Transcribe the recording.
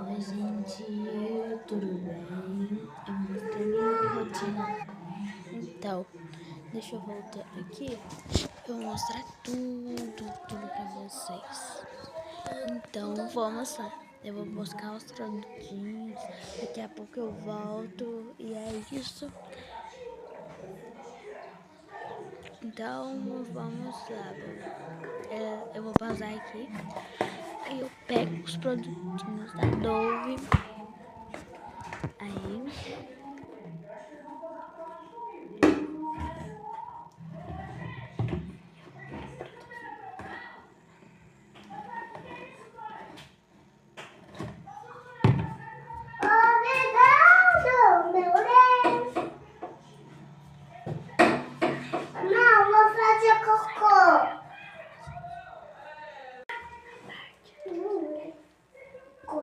Oi, gente, tudo bem? Eu vou mostrar minha rotina. Então, deixa eu voltar aqui. Eu vou mostrar tudo pra vocês. Então, vamos lá. Eu vou buscar os produtinhos. Daqui a pouco eu volto. E é isso. Então, vamos lá. Eu vou pausar aqui. Aí eu pego os produtinhos da Dove. Aí.